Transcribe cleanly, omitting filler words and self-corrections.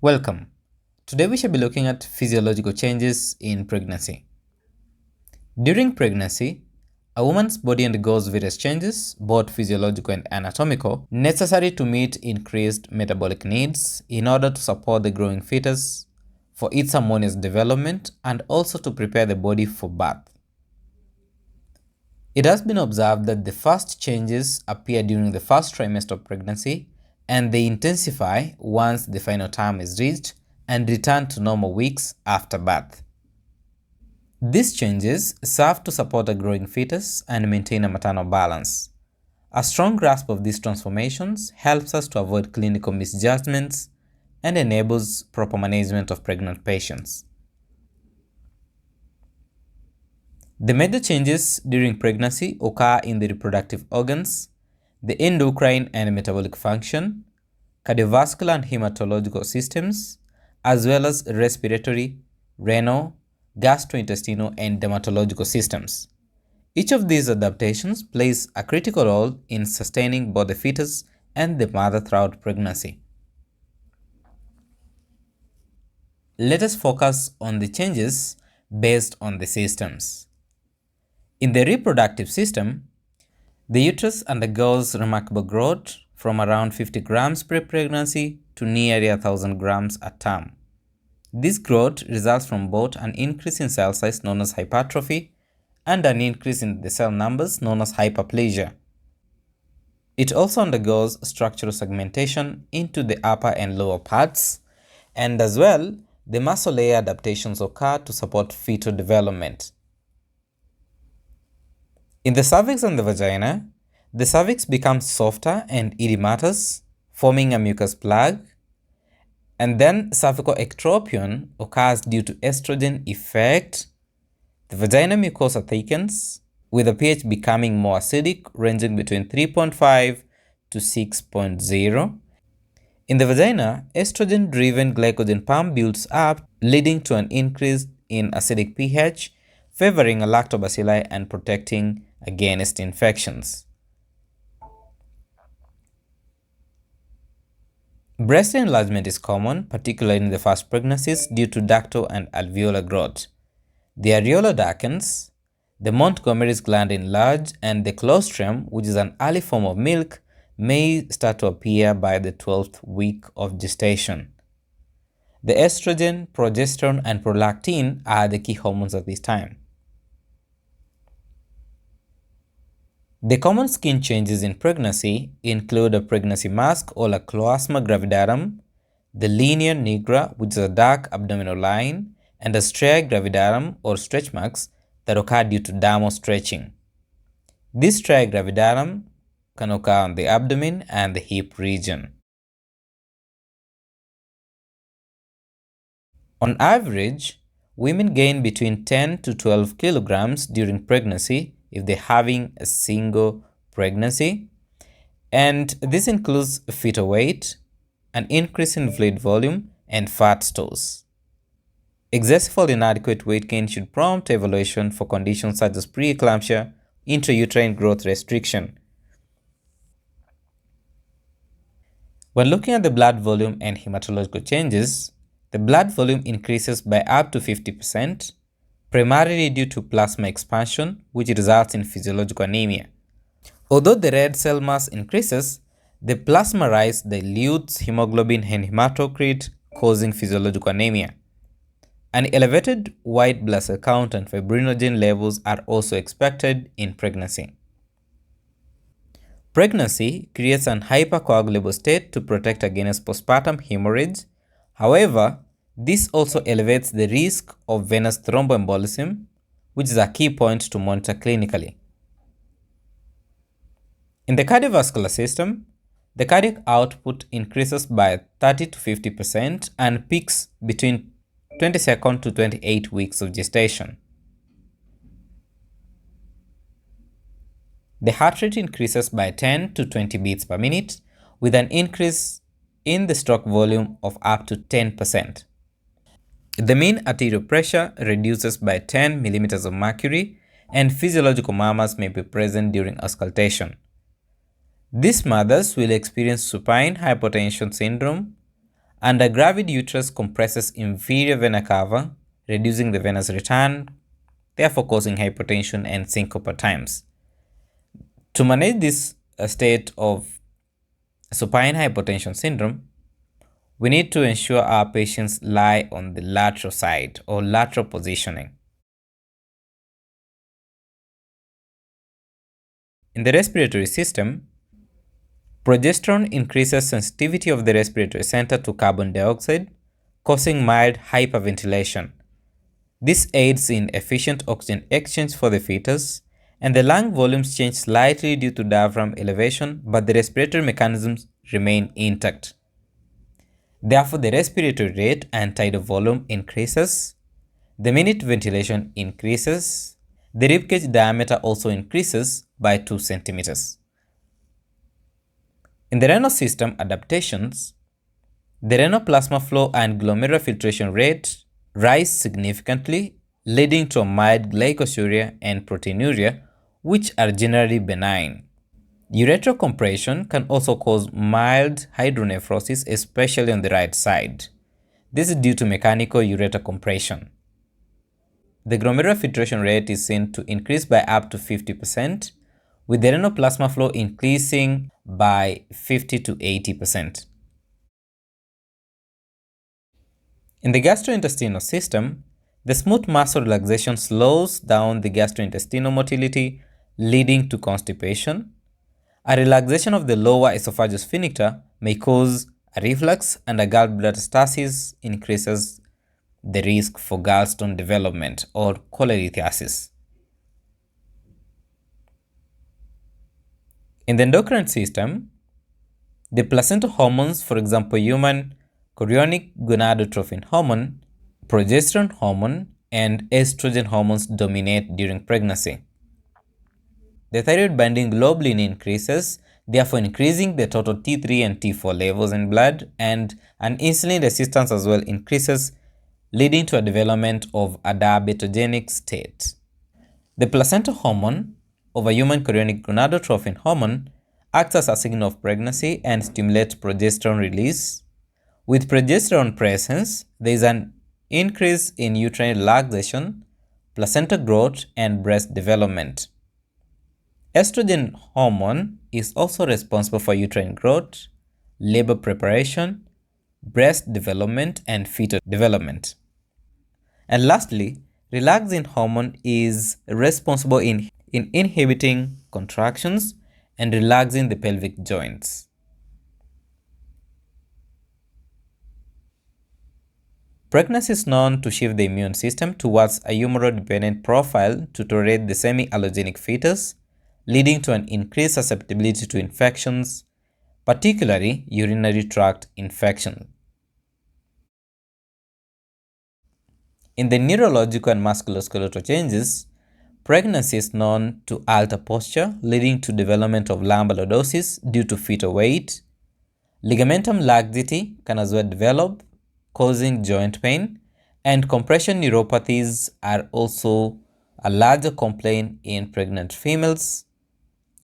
Welcome. Today we shall be looking at physiological changes in pregnancy. During pregnancy, a woman's body undergoes various changes, both physiological and anatomical, necessary to meet increased metabolic needs in order to support the growing fetus for its harmonious development and also to prepare the body for birth. It has been observed that the first changes appear during the first trimester of pregnancy and they intensify once the final term is reached and return to normal weeks after birth. These changes serve to support a growing fetus and maintain a maternal balance. A strong grasp of these transformations helps us to avoid clinical misjudgments and enables proper management of pregnant patients. The major changes during pregnancy occur in the reproductive organs, the endocrine and metabolic function, cardiovascular and hematological systems, as well as respiratory, renal, gastrointestinal, and dermatological systems. Each of these adaptations plays a critical role in sustaining both the fetus and the mother throughout pregnancy. Let us focus on the changes based on the systems. In the reproductive system, the uterus undergoes remarkable growth from around 50 grams pre-pregnancy to nearly 1,000 grams at term. This growth results from both an increase in cell size known as hypertrophy and an increase in the cell numbers known as hyperplasia. It also undergoes structural segmentation into the upper and lower parts, and as well, the muscle layer adaptations occur to support fetal development. In the cervix and the vagina, the cervix becomes softer and edematous, forming a mucus plug, and then cervical ectropion occurs due to estrogen effect. The vagina mucosa thickens, with the pH becoming more acidic, ranging between 3.5 to 6.0. In the vagina, estrogen-driven glycogen pump builds up, leading to an increase in acidic pH, favoring lactobacilli and protecting against infections. Breast enlargement is common, particularly in the first pregnancies, due to ductal and alveolar growth. The areola darkens, the Montgomery's gland enlarge, and the colostrum, which is an early form of milk, may start to appear by the 12th week of gestation. The estrogen, progesterone, and prolactin are the key hormones at this time. The common skin changes in pregnancy include a pregnancy mask or a chloasma gravidarum, the linea nigra, which is a dark abdominal line, and a stria gravidarum or stretch marks that occur due to dermal stretching. This stria gravidarum can occur on the abdomen and the hip region. On average, women gain between 10 to 12 kilograms during pregnancy if they're having a single pregnancy, and this includes fetal weight, an increase in fluid volume, and fat stores. Excessive or inadequate weight gain should prompt evaluation for conditions such as preeclampsia, intrauterine growth restriction. When looking at the blood volume and hematological changes, the blood volume increases by up to 50%, primarily due to plasma expansion, which results in physiological anemia. Although the red cell mass increases, the plasma rise dilutes hemoglobin and hematocrit, causing physiological anemia. An elevated white blood cell count and fibrinogen levels are also expected in pregnancy. Pregnancy creates an hypercoagulable state to protect against postpartum hemorrhage. However, this also elevates the risk of venous thromboembolism, which is a key point to monitor clinically. In the cardiovascular system, the cardiac output increases by 30 to 50% and peaks between 22nd to 28 weeks of gestation. The heart rate increases by 10 to 20 beats per minute, with an increase in the stroke volume of up to 10%. The mean arterial pressure reduces by 10 millimeters of mercury, and physiological murmurs may be present during auscultation. These mothers will experience supine hypotension syndrome, Undergravid uterus compresses inferior vena cava, reducing the venous return, therefore causing hypotension and syncope at times. To manage this state of supine hypotension syndrome, we need to ensure our patients lie on the lateral side or lateral positioning. In the respiratory system, progesterone increases sensitivity of the respiratory center to carbon dioxide, causing mild hyperventilation. This aids in efficient oxygen exchange for the fetus, and the lung volumes change slightly due to diaphragm elevation, but the respiratory mechanisms remain intact. Therefore, the respiratory rate and tidal volume increases, the minute ventilation increases, the ribcage diameter also increases by 2 centimeters. In the renal system adaptations, the renal plasma flow and glomerular filtration rate rise significantly, leading to a mild glycosuria and proteinuria, which are generally benign. Ureteral compression can also cause mild hydronephrosis, especially on the right side. This is due to mechanical ureter compression. The glomerular filtration rate is seen to increase by up to 50%, with the renal plasma flow increasing by 50 to 80%. In the gastrointestinal system, the smooth muscle relaxation slows down the gastrointestinal motility, leading to constipation. A relaxation of the lower esophageal sphincter may cause a reflux, and a gallbladder stasis increases the risk for gallstone development or cholelithiasis. In the endocrine system, the placental hormones, for example, human chorionic gonadotrophin hormone, progesterone hormone, and estrogen hormones dominate during pregnancy. The thyroid binding globulin increases, therefore increasing the total T3 and T4 levels in blood, and an insulin resistance as well increases, leading to a development of a diabetogenic state. The placental hormone of a human chorionic gonadotrophin hormone acts as a signal of pregnancy and stimulates progesterone release. With progesterone presence, there is an increase in uterine relaxation, placenta growth, and breast development. Estrogen hormone is also responsible for uterine growth, labor preparation, breast development, and fetal development. And lastly, relaxin hormone is responsible in inhibiting contractions and relaxing the pelvic joints. Pregnancy is known to shift the immune system towards a humoral-dependent profile to tolerate the semi-allogenic fetus, leading to an increased susceptibility to infections, particularly urinary tract infections. In the neurological and musculoskeletal changes, pregnancy is known to alter posture, leading to development of lumbar lordosis due to fetal weight. Ligamentum laxity can as well develop, causing joint pain, and compression neuropathies are also a larger complaint in pregnant females.